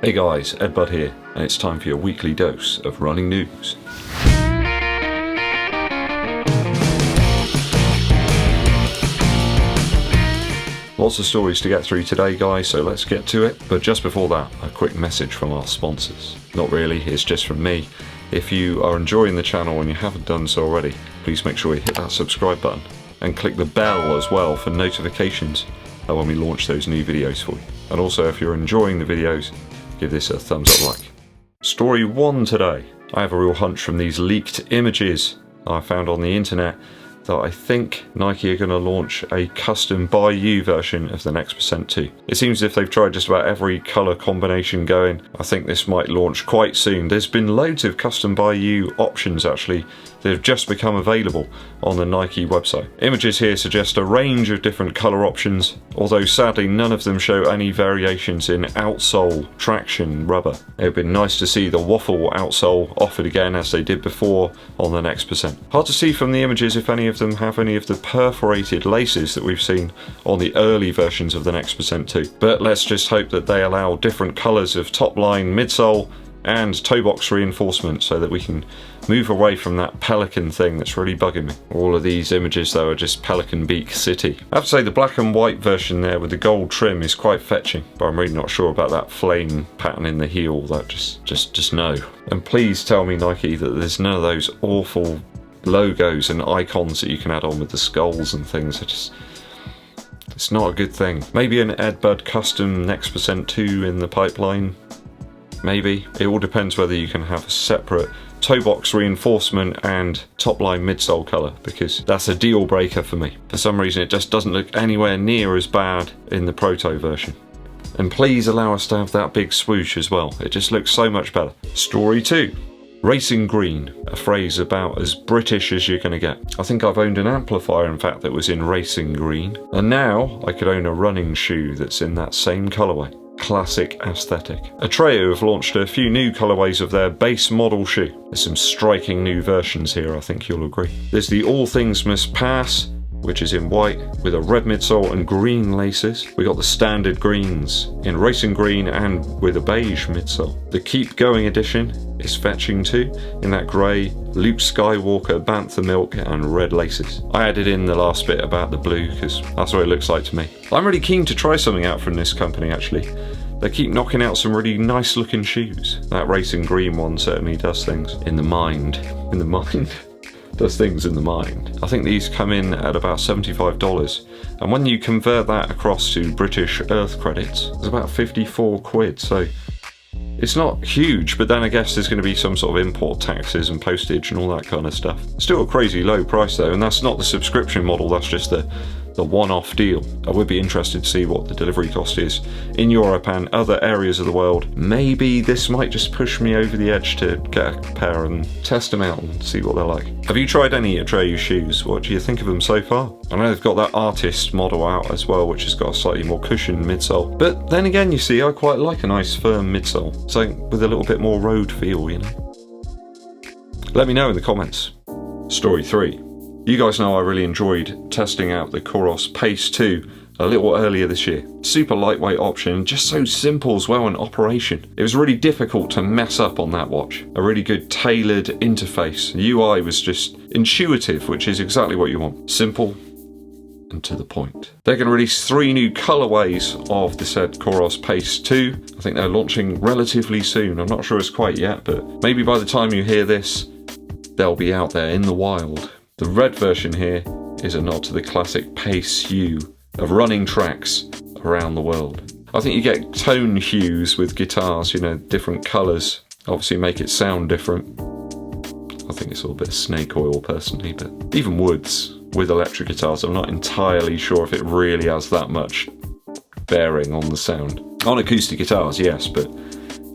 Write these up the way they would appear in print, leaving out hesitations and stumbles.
Hey guys, EDDBUD here, and it's time for your weekly dose of running news. Lots of stories to get through today guys, so let's get to it. But just before that, a quick message from our sponsors. Not really, it's just from me. If you are enjoying the channel and you haven't done so already, please make sure you hit that subscribe button and click the bell as well for notifications when we launch those new videos for you. And also, if you're enjoying the videos, give this a thumbs up like. Story 1 today. I have a real hunch from these leaked images I found on the internet that I think Nike are going to launch a custom by you version of the Next Percent 2. It seems as if they've tried just about every colour combination going. I think this might launch quite soon. There's been loads of custom by you options actually that have just become available on the Nike website. Images here suggest a range of different colour options, although sadly none of them show any variations in outsole traction rubber. It would be nice to see the waffle outsole offered again as they did before on the Next Percent. Hard to see from the images if any of them have any of the perforated laces that we've seen on the early versions of the Next Percent 2. But let's just hope that they allow different colours of top line midsole and toe box reinforcement so that we can move away from that pelican thing that's really bugging me. All of these images though are just Pelican Beak City. I have to say the black and white version there with the gold trim is quite fetching, but I'm really not sure about that flame pattern in the heel. That just no. And please tell me Nike that there's none of those awful logos and icons that you can add on with the skulls and things. It's not a good thing. Maybe an EDDBUD custom Next Percent 2 in the pipeline. Maybe. It all depends whether you can have a separate toe box reinforcement and top line midsole colour, because that's a deal breaker for me. For some reason it just doesn't look anywhere near as bad in the proto version. And please allow us to have that big swoosh as well. It just looks so much better. Story 2. Racing green, a phrase about as British as you're going to get. I think I've owned an amplifier in fact that was in racing green, and now I could own a running shoe that's in that same colourway. Classic aesthetic. Atreyu have launched a few new colourways of their base model shoe. There's some striking new versions here, I think you'll agree. There's the All Things Must Pass, which is in white with a red midsole and green laces. We got the standard greens in racing green and with a beige midsole. The Keep Going edition is fetching too, in that grey Luke Skywalker bantha milk and red laces. I added in the last bit about the blue because that's what it looks like to me. I'm really keen to try something out from this company actually. They keep knocking out some really nice looking shoes. That racing green one certainly does things in the mind. Does things in the mind. I think these come in at about $75, and when you convert that across to British Earth credits, it's about 54 quid, so it's not huge, but then I guess there's going to be some sort of import taxes and postage and all that kind of stuff. Still a crazy low price though, and that's not the subscription model, that's just the one-off deal. I would be interested to see what the delivery cost is in Europe and other areas of the world. Maybe this might just push me over the edge to get a pair and test them out and see what they're like. Have you tried any Atreyu shoes? What do you think of them so far? I know they've got that artist model out as well, which has got a slightly more cushioned midsole. But then again, you see, I quite like a nice firm midsole. Something with a little bit more road feel, you know? Let me know in the comments. Story 3. You guys know I really enjoyed testing out the COROS Pace 2 a little earlier this year. Super lightweight option, just so simple as well in operation. It was really difficult to mess up on that watch. A really good tailored interface. The UI was just intuitive, which is exactly what you want. Simple and to the point. They're going to release 3 new colorways of the said COROS Pace 2. I think they're launching relatively soon. I'm not sure it's quite yet, but maybe by the time you hear this, they'll be out there in the wild. The red version here is a nod to the classic Pace hue of running tracks around the world. I think you get tone hues with guitars, you know, different colours obviously make it sound different. I think it's all a bit of snake oil personally, but even woods with electric guitars, I'm not entirely sure if it really has that much bearing on the sound. On acoustic guitars, yes, but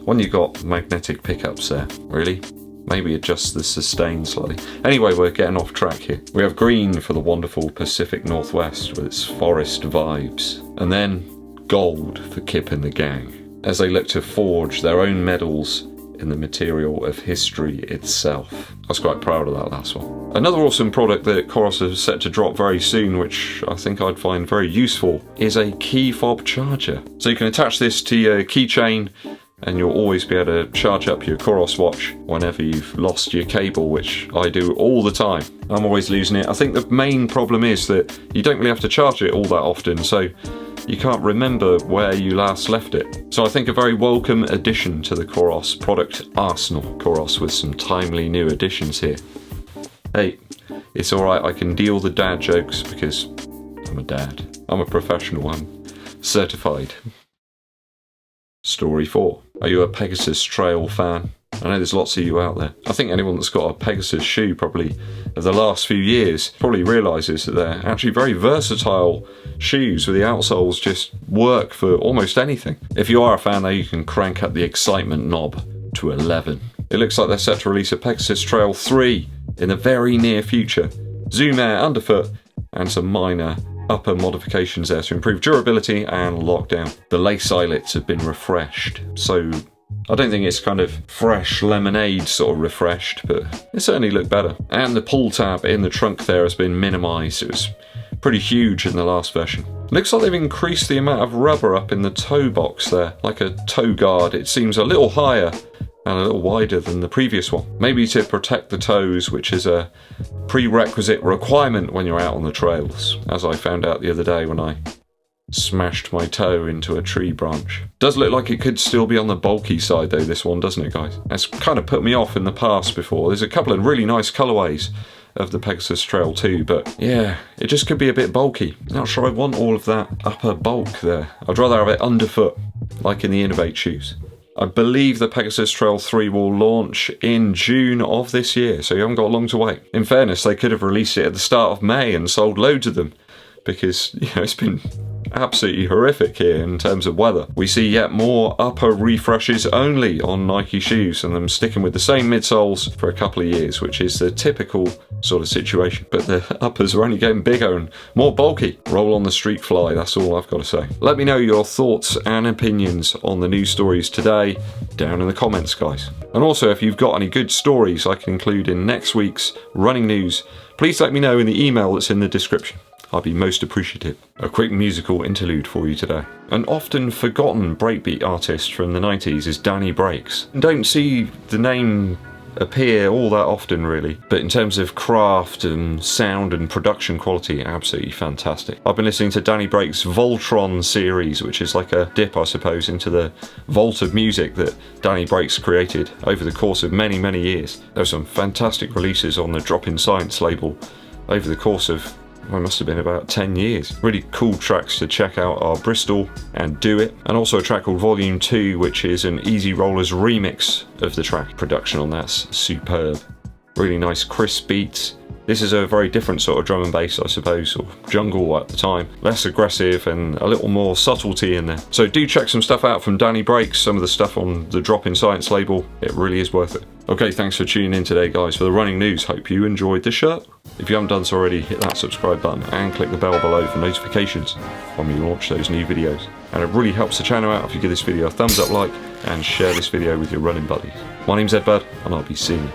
when you've got magnetic pickups there, really? Maybe adjust the sustain slightly. Anyway, we're getting off track here. We have green for the wonderful Pacific Northwest with its forest vibes. And then gold for Kip and the gang, as they look to forge their own medals in the material of history itself. I was quite proud of that last one. Another awesome product that COROS is set to drop very soon, which I think I'd find very useful, is a key fob charger. So you can attach this to your keychain and you'll always be able to charge up your COROS watch whenever you've lost your cable, which I do all the time. I'm always losing it. I think the main problem is that you don't really have to charge it all that often, so you can't remember where you last left it. So I think a very welcome addition to the COROS product arsenal. COROS with some timely new additions here. Hey, it's alright, I can deal the dad jokes because I'm a dad. I'm a professional, I'm certified. Story 4. Are you a Pegasus Trail fan? I know there's lots of you out there. I think anyone that's got a Pegasus shoe probably of the last few years probably realises that they're actually very versatile shoes where the outsoles just work for almost anything. If you are a fan though, you can crank up the excitement knob to 11. It looks like they're set to release a Pegasus Trail 3 in the very near future. Zoom Air underfoot and some minor upper modifications there to improve durability and lockdown. The lace eyelets have been refreshed, so I don't think it's kind of fresh lemonade sort of refreshed, but it certainly looked better. And the pull tab in the trunk there has been minimised. It was pretty huge in the last version. Looks like they've increased the amount of rubber up in the toe box there, like a toe guard. It seems a little higher and a little wider than the previous one. Maybe to protect the toes, which is a prerequisite requirement when you're out on the trails, as I found out the other day when I smashed my toe into a tree branch. Does look like it could still be on the bulky side though, this one, doesn't it guys? It's kind of put me off in the past before. There's a couple of really nice colourways of the Pegasus Trail 2, but yeah, it just could be a bit bulky. Not sure I want all of that upper bulk there. I'd rather have it underfoot, like in the Innovate shoes. I believe the Pegasus Trail 3 will launch in June of this year, so you haven't got long to wait. In fairness, they could have released it at the start of May and sold loads of them, because it's been absolutely horrific here in terms of weather. We see yet more upper refreshes only on Nike shoes and them sticking with the same midsoles for a couple of years, which is the typical sort of situation. But the uppers are only getting bigger and more bulky. Roll on the street fly, that's all I've got to say. Let me know your thoughts and opinions on the news stories today down in the comments, guys. And also, if you've got any good stories I can include in next week's running news, please let me know in the email that's in the description. I'd be most appreciative. A quick musical interlude for you today. An often forgotten breakbeat artist from the 90s is Danny Breaks. Don't see the name appear all that often really, but in terms of craft and sound and production quality, absolutely fantastic. I've been listening to Danny Breaks' Voltron series, which is like a dip I suppose into the vault of music that Danny Breaks created over the course of many years. There were some fantastic releases on the Drop in Science label over the course of it must have been about 10 years. Really cool tracks to check out are Bristol and Do It, and also a track called Volume 2, which is an Easy Rollers remix of the track. Production on that's superb. Really nice crisp beats. This is a very different sort of drum and bass, I suppose, or jungle at the time. Less aggressive and a little more subtlety in there. So do check some stuff out from Danny Breaks, some of the stuff on the Drop in Science label. It really is worth it. Okay, thanks for tuning in today, guys, for the running news. Hope you enjoyed the show. If you haven't done so already, hit that subscribe button and click the bell below for notifications when we launch those new videos. And it really helps the channel out if you give this video a thumbs up like and share this video with your running buddies. My name's EDDBUD, and I'll be seeing you